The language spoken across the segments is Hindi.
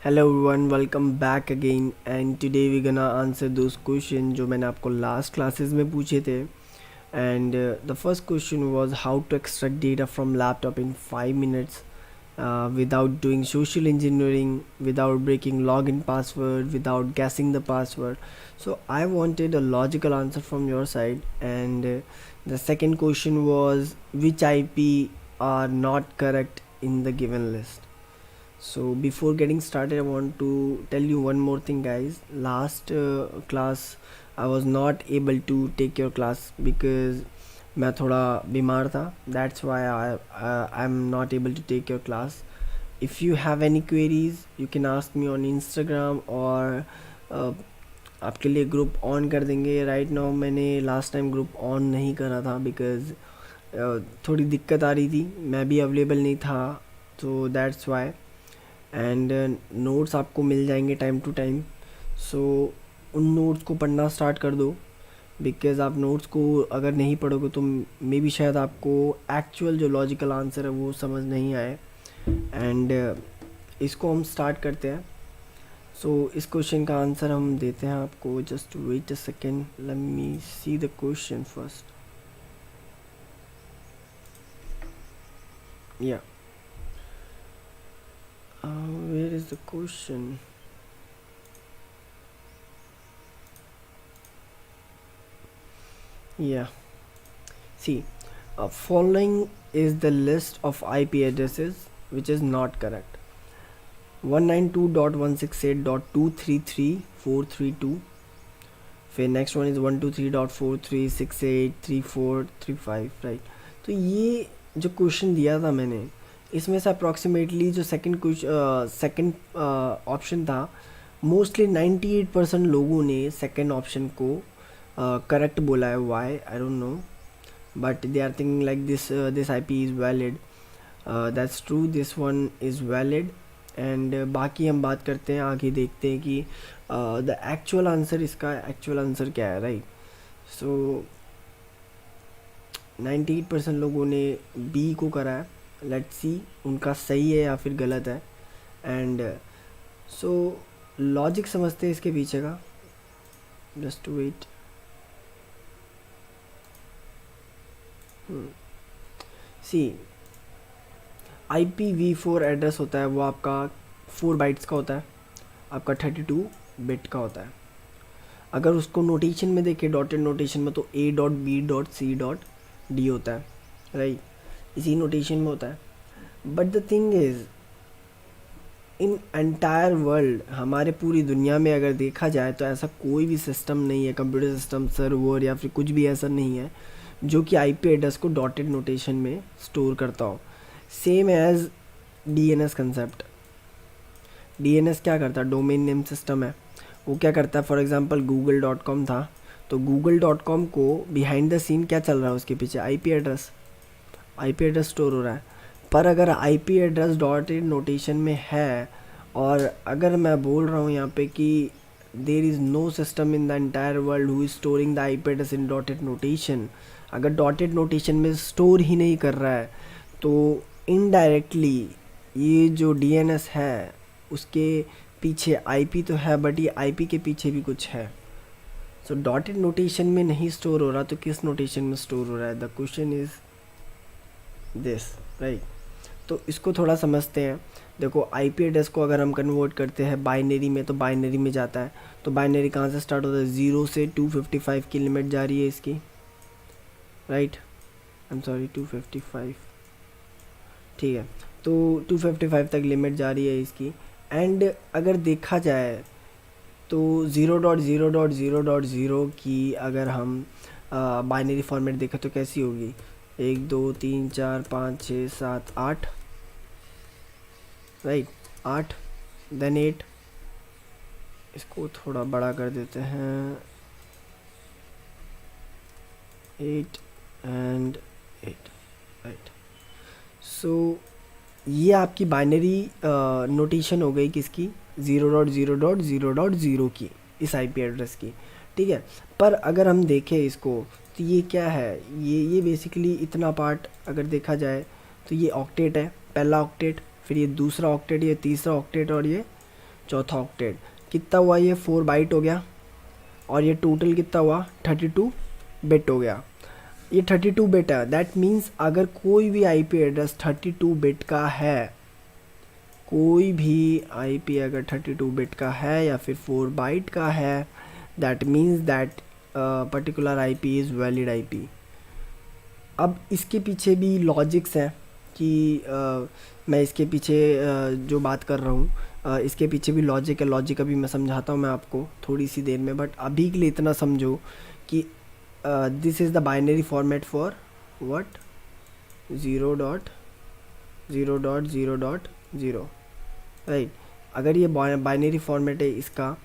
Hello everyone, welcome back again and today we gonna answer those question जो मैंने आपको लास्ट क्लासेस में पूछे थे। And the first question was how to extract data from laptop in 5 minutes without doing social engineering, without breaking login password, without guessing the password. So I wanted a logical answer from your side. And the second question was which IP are not correct in the given list. So before getting started, I want to tell you one more thing, guys. Last class, I was not able to take your class because मैं थोड़ा बीमार था. That's why I'm not able to take your class. If you have any queries, you can ask me on Instagram or आपके लिए ग्रुप ऑन कर देंगे. राइट नाउ मैंने लास्ट टाइम ग्रुप ऑन नहीं करा था बिकॉज़ थोड़ी दिक्कत आ रही थी, मैं भी अवेलेबल नहीं था, तो दैट्स वाई. एंड नोट्स आपको मिल जाएंगे टाइम टू टाइम. सो उन नोट्स को पढ़ना स्टार्ट कर दो बिकॉज़ आप नोट्स को अगर नहीं पढ़ोगे तो मे बी शायद आपको एक्चुअल जो लॉजिकल आंसर है वो समझ नहीं आए. एंड इसको हम स्टार्ट करते हैं. सो इस क्वेश्चन का आंसर हम देते हैं आपको. Just wait a second, let me see the question first. या where is the question? Yeah, see, following is the list of IP addresses which is not correct. 192.168.233.432. फिर नेक्स्ट वन इज़ 123.4368.3435. राइट. तो ये जो क्वेश्चन दिया था मैंने, इसमें से अप्रॉक्सीमेटली जो सेकंड ऑप्शन था, मोस्टली 98% लोगों ने सेकंड ऑप्शन को करेक्ट बोला है. Why I don't know, but they are thinking like this IP is valid. That's true, this one is valid. And बाकी हम बात करते हैं, आगे देखते हैं कि द एक्चुअल आंसर, इसका एक्चुअल आंसर क्या है. राइट. सो 98% लोगों ने B को करा है. लेट्स सी उनका सही है या फिर गलत है. एंड सो लॉजिक समझते हैं इसके पीछे का. Just wait. सी, IPv4 एड्रेस होता है वो आपका 4 बाइट्स का होता है, आपका 32 बिट का होता है. अगर उसको नोटेशन में देखें, डॉटेड नोटेशन में, तो A.B.C.D होता है. राइट. इसी नोटेशन में होता है. But the thing is, in entire world, हमारे पूरी दुनिया में अगर देखा जाए तो ऐसा कोई भी सिस्टम नहीं है, कंप्यूटर सिस्टम, सर्वर या फिर कुछ भी ऐसा नहीं है जो कि IP एड्रेस को डॉटेड नोटेशन में स्टोर करता हो. Same as DNS concept. DNS क्या करता है? डोमेन नेम सिस्टम है. वो क्या करता है? फॉर एग्जांपल google.com था, तो google.com को बिहाइंड द सीन क्या चल रहा है उसके पीछे? IP एड्रेस स्टोर हो रहा है. पर अगर IP एड्रेस डॉटेड नोटेशन में है, और अगर मैं बोल रहा हूँ यहाँ पे कि there is no system in the entire world who is storing the IP address in dotted notation, अगर डॉटेड नोटेशन में स्टोर ही नहीं कर रहा है, तो इनडायरेक्टली ये जो DNS है उसके पीछे IP तो है, बट ये IP के पीछे भी कुछ है. सो डॉटेड नोटेशन में नहीं स्टोर हो रहा, तो किस नोटेशन में स्टोर हो रहा है? The question is this. Right. तो इसको थोड़ा समझते हैं. देखो, IP एड्रेस को अगर हम कन्वर्ट करते हैं बाइनरी में, तो बाइनरी में जाता है. तो बाइनरी कहाँ से स्टार्ट होता है? 0 से 255 की लिमिट जा रही है इसकी. राइट. I am sorry, 255. ठीक है. तो 255 तक लिमिट जा रही है इसकी. एंड अगर देखा जाए तो 0.0.0.0 की अगर हम बाइनरी फॉर्मेट देखें तो कैसी होगी? 1 2 3 4 5 6 7 8. राइट. 8, देन 8. इसको थोड़ा बड़ा कर देते हैं. 8 एंड 8. राइट. सो ये आपकी बाइनरी नोटेशन हो गई किसकी? 0.0.0.0 की, इस IP एड्रेस की. ठीक है. पर अगर हम देखें इसको, तो ये क्या है? ये बेसिकली इतना पार्ट अगर देखा जाए तो ये ऑक्टेट है. पहला ऑक्टेट, फिर ये दूसरा ऑक्टेट, ये तीसरा ऑक्टेट और ये चौथा ऑक्टेट कितना हुआ, ये 4 बाइट हो गया, और ये टोटल कितना हुआ 32 बिट हो गया। ये 32 बिट है, दैट मीन्स अगर कोई भी आईपी एड्रेस 32 बिट का है, कोई भी आईपी अगर 32 बिट का है या फिर 4 बाइट का है, that means that particular IP is valid IP. अब इसके पीछे भी लॉजिक्स हैं कि मैं इसके पीछे जो बात कर रहा हूँ इसके पीछे भी लॉजिक है। लॉजिक अभी मैं समझाता हूँ मैं आपको थोड़ी सी देर में, बट अभी के लिए इतना समझो कि this is the binary format for what 0.0.0.0, right. अगर ये बाइनरी फॉर्मेट है इसका,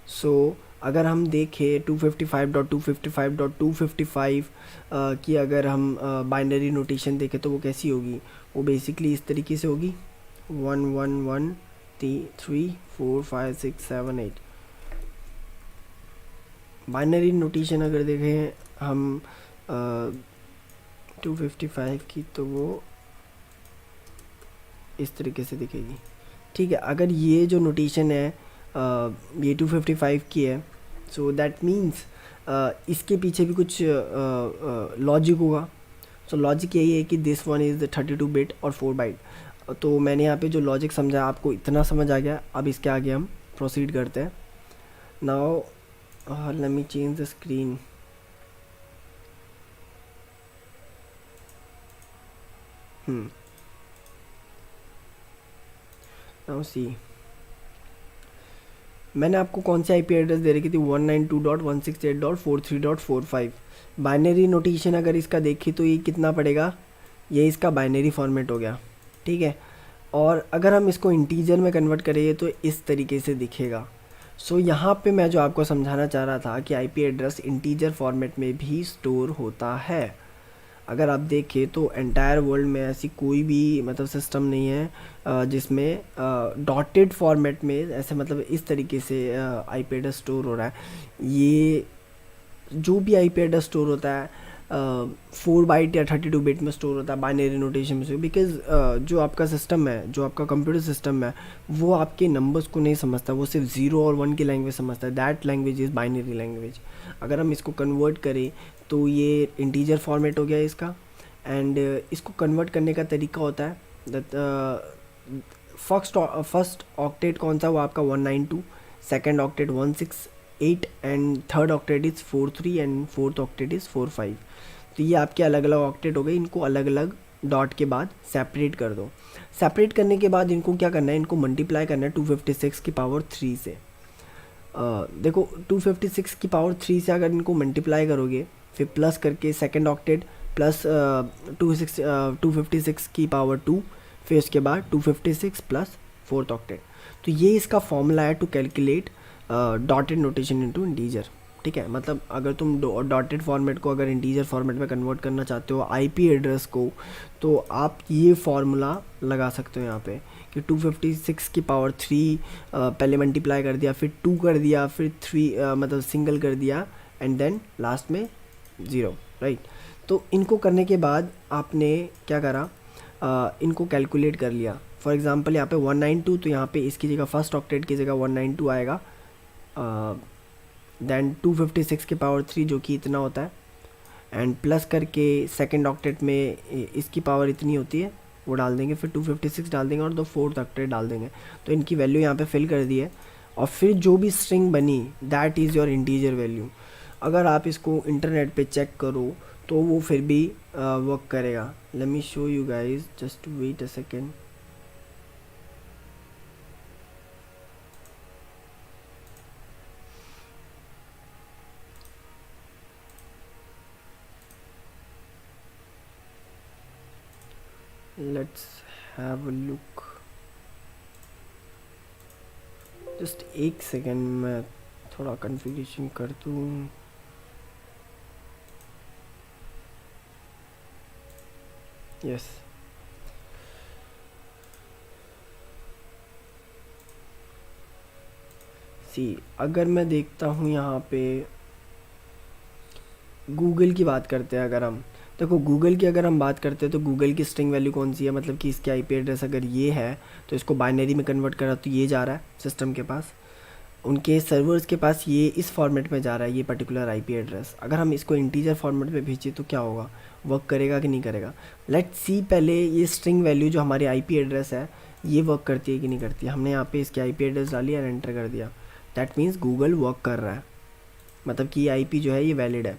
सो अगर हम देखें 255.255.255 की अगर हम बाइनरी नोटेशन देखें तो वो कैसी होगी, वो बेसिकली इस तरीके से होगी 1 1 1 3 4 5 6 7 8। बाइनरी नोटेशन अगर देखें हम 255 की तो वो इस तरीके से दिखेगी, ठीक है। अगर ये जो नोटेशन है ये 255 की है, सो दैट मीन्स इसके पीछे भी कुछ लॉजिक होगा। सो लॉजिक यही है कि दिस वन इज़ 32 बिट और 4 बाइट। तो मैंने यहाँ पे जो लॉजिक समझा आपको इतना समझ आ गया। अब इसके आगे हम प्रोसीड करते हैं। Now let me change the screen. Now see, मैंने आपको कौन सी आईपी एड्रेस दे रखी थी 192.168.43.45। बाइनरी नोटेशन अगर इसका देखी तो ये कितना पड़ेगा, ये इसका बाइनरी फॉर्मेट हो गया, ठीक है। और अगर हम इसको इंटीजर में कन्वर्ट करें तो इस तरीके से दिखेगा। सो यहाँ पे मैं जो आपको समझाना चाह रहा था कि आईपी एड्रेस इंटीजर फॉर्मेट में भी स्टोर होता है। अगर आप देखें तो एंटायर वर्ल्ड में ऐसी कोई भी मतलब सिस्टम नहीं है जिसमें डॉटेड फॉर्मेट में ऐसे मतलब इस तरीके से आईपी एड्रेस स्टोर हो रहा है। ये जो भी आईपी एड्रेस स्टोर होता है 4 बाइट या 32 बिट में स्टोर होता है बाइनरी नोटेशन में से, बिकॉज जो आपका सिस्टम है, जो आपका कंप्यूटर सिस्टम है, वो आपके नंबर्स को नहीं समझता, वो सिर्फ 0 और 1 की लैंग्वेज समझता है। That language is binary language. अगर हम इसको कन्वर्ट करें तो ये इंटीजर फॉर्मेट हो गया इसका। एंड इसको कन्वर्ट करने का तरीका होता है फर्स्ट ऑक्टेट कौन सा, वो आपका 192, second octet 168 and third octet is 43 and fourth octet is 45। तो ये आपके अलग अलग ऑक्टेट हो गए। इनको अलग अलग डॉट के बाद सेपरेट कर दो। सेपरेट करने के बाद इनको क्या करना है, इनको मल्टीप्लाई करना है 256 की पावर 3 से। देखो 256 की पावर 3 से अगर इनको मल्टीप्लाई करोगे फिर प्लस करके सेकेंड ऑक्टेट प्लस 256 की पावर 2, फिर उसके बाद 256 प्लस फोर्थ ऑक्टेट। तो ये इसका फॉर्मूला है to calculate dotted notation into integer, ठीक है। मतलब अगर तुम डॉटेड फॉर्मेट को अगर इंटीजर फॉर्मेट में कन्वर्ट करना चाहते हो आईपी एड्रेस को, तो आप ये फार्मूला लगा सकते हो यहाँ पे कि 256 की पावर 3 पहले मल्टीप्लाई कर दिया, फिर 2 कर दिया, फिर 3 मतलब सिंगल कर दिया, एंड देन लास्ट में 0, राइट। तो इनको करने के बाद आपने क्या करा, इनको कैलकुलेट कर लिया। फॉर एग्जांपल यहाँ पे 192, तो यहाँ पे इसकी जगह फर्स्ट ऑक्टेट की जगह 192 आएगा, देन 256 के पावर 3 जो कि इतना होता है, एंड प्लस करके सेकेंड ऑक्टेट में इसकी पावर इतनी होती है वो डाल देंगे, फिर 256 डाल देंगे और दो फोर्थ ऑक्टेट डाल देंगे। तो इनकी वैल्यू यहाँ पे फिल कर दी है, और फिर जो भी स्ट्रिंग बनी that is your integer value. अगर आप इसको इंटरनेट पे चेक करो तो वो फिर भी वर्क करेगा। Let me show you guys, just wait a second. Let's have a look, just एक सेकेंड, मैं थोड़ा कन्फिगरेशन कर दूँ। यस, सी अगर मैं देखता हूँ यहाँ पे गूगल की बात करते हैं अगर हम, देखो गूगल की अगर हम बात करते हैं तो गूगल की स्ट्रिंग वैल्यू कौन सी है, मतलब कि इसकी आईपी एड्रेस अगर ये है तो इसको बाइनरी में कन्वर्ट करा तो ये जा रहा है सिस्टम के पास, उनके सर्वर्स के पास ये इस फॉर्मेट में जा रहा है ये पर्टिकुलर आईपी एड्रेस। अगर हम इसको इंटीजर फॉर्मेट में भेजें तो क्या होगा, वर्क करेगा कि नहीं करेगा। लेट्स सी पहले ये स्ट्रिंग वैल्यू जो हमारी आईपी एड्रेस है ये वर्क करती है कि नहीं करती है। हमने यहाँ पे इसकी आईपी एड्रेस डाली और एंटर कर दिया, दैट मीन्स गूगल वर्क कर रहा है, मतलब कि ये आईपी जो है ये वैलिड है।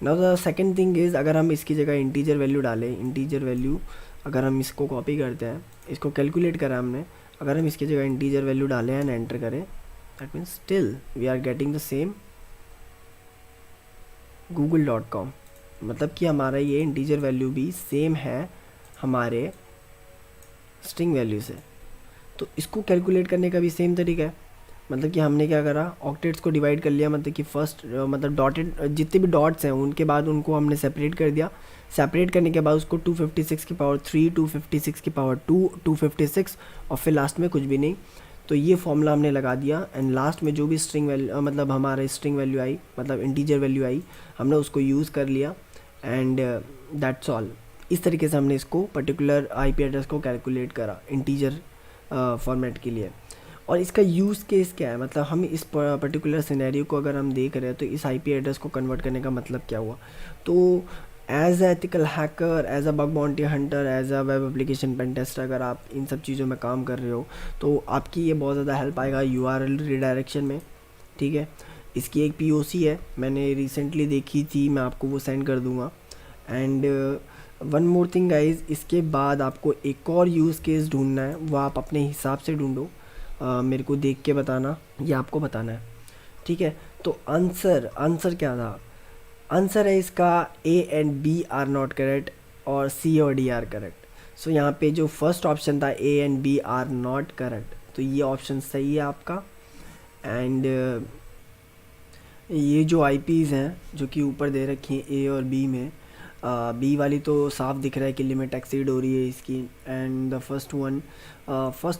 Now the second thing is, अगर हम इसकी जगह इंटीजर वैल्यू डालें, इंटीजर वैल्यू अगर हम इसको कॉपी करते हैं, इसको कैलकुलेट करा हमने, अगर हम इसकी जगह इंटीजर वैल्यू डालें एंड एंटर करें, that means still we are getting the same google.com, मतलब कि हमारा ये इंटीजर वैल्यू भी सेम है हमारे स्ट्रिंग वैल्यू से। तो इसको कैलकुलेट करने का भी सेम तरीका है, मतलब कि हमने क्या करा, ऑक्टेट्स को डिवाइड कर लिया, मतलब कि फर्स्ट मतलब डॉटेड जितने भी डॉट्स हैं उनके बाद उनको हमने सेपरेट कर दिया, सेपरेट करने के बाद उसको 256 की पावर 3, 256 की पावर 2, 256 और फिर लास्ट में कुछ भी नहीं। तो ये फॉर्मूला हमने लगा दिया एंड लास्ट में जो भी स्ट्रिंग वैल्यू मतलब हमारे स्ट्रिंग वैल्यू आई, मतलब इंटीजर वैल्यू आई, हमने उसको यूज़ कर लिया एंड दैट्स ऑल। इस तरीके से हमने इसको पर्टिकुलर आईपी एड्रेस को कैलकुलेट करा इंटीजर फॉर्मेट के लिए। और इसका यूज़ केस क्या है, मतलब हम इस पर्टिकुलर सिनेरियो को अगर हम देख रहे हैं तो इस आईपी एड्रेस को कन्वर्ट करने का मतलब क्या हुआ। तो as a ethical hacker, as a bug bounty hunter, as a web application pen tester, अगर आप इन सब चीज़ों में काम कर रहे हो तो आपकी ये बहुत ज़्यादा हेल्प आएगा यूआरएल रिडायरेक्शन में, ठीक है। इसकी एक पीओसी है, मैंने रिसेंटली देखी थी, मैं आपको वो सेंड कर दूँगा। And one more thing guys, इसके बाद आपको एक और यूज़ केस ढूंढना है, वो आप अपने हिसाब से ढूंढो, मेरे को देख के बताना या आपको बताना है, ठीक है। तो आंसर क्या था, आंसर है इसका A and B are not correct और सी और डी आर करेक्ट। सो यहाँ पे जो फर्स्ट ऑप्शन था A and B are not correct, तो ये ऑप्शन सही है आपका। एंड ये जो आईपीज़ हैं जो कि ऊपर दे रखी हैं ए और बी में, बी वाली तो साफ दिख रहा है कि लिमिट एक्सीड हो रही है इसकी। एंड द फर्स्ट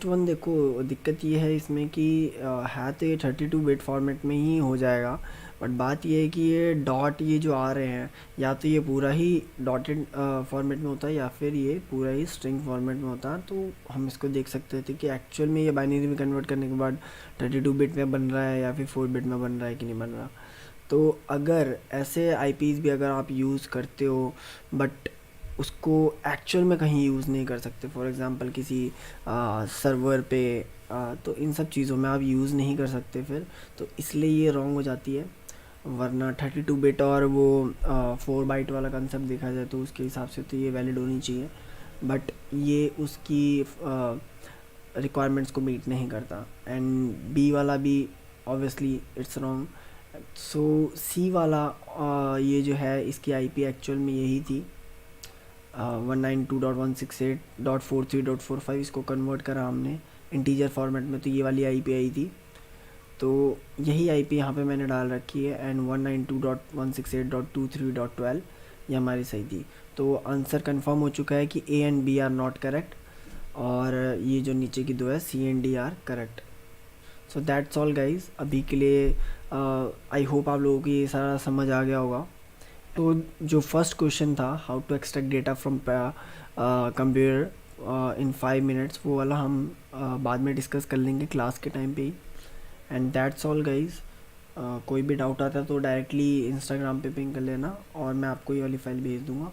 वन देखो दिक्कत ये है इसमें कि है तो ये 32 बिट फॉर्मेट में ही हो जाएगा, बट बात ये है कि ये डॉट ये जो आ रहे हैं या तो ये पूरा ही डॉटेड फॉर्मेट में होता है या फिर ये पूरा ही स्ट्रिंग फॉर्मेट में होता है। तो हम इसको देख सकते थे कि एक्चुअल में ये बाइनरी में कन्वर्ट करने के बाद 32 बिट में बन रहा है या फिर 4 बिट में बन रहा है कि नहीं बन रहा। तो अगर ऐसे आईपीज़ भी अगर आप यूज़ करते हो बट उसको एक्चुअल में कहीं यूज़ नहीं कर सकते, फॉर एग्ज़ाम्पल किसी सर्वर पे, तो इन सब चीज़ों में आप यूज़ नहीं कर सकते फिर, तो इसलिए ये रॉन्ग हो जाती है। वरना 32 बिट और वो 4 बाइट वाला कंसेप्ट देखा जाए तो उसके हिसाब से तो ये वैलिड होनी चाहिए, बट ये उसकी रिक्वायरमेंट्स को मीट नहीं करता। एंड बी वाला भी ऑब्वियसली इट्स रॉन्ग। सो सी वाला ये जो है इसकी आईपी एक्चुअल में यही थी 192.168.43.45, इसको कन्वर्ट करा हमने इंटीजर फॉर्मेट में, तो ये वाली आईपी आई थी। तो यही आईपी यहाँ पे मैंने डाल रखी है एंड 192.168.23.12 ये हमारी सही थी। तो आंसर कंफर्म हो चुका है कि A and B are not correct और ये जो नीचे की दो है C and D are correct. So that's all guys, अभी के लिए आई होप आप लोगों को ये सारा समझ आ गया होगा। तो जो फर्स्ट क्वेश्चन था how to extract data from computer in 5 minutes, वो वाला हम बाद में डिस्कस कर लेंगे क्लास के टाइम पे ही। एंड दैट्स ऑल गाइज, कोई भी डाउट आता है तो डायरेक्टली इंस्टाग्राम पे पिंग कर लेना और मैं आपको ये वाली फ़ाइल भेज दूँगा।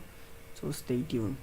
So stay tune.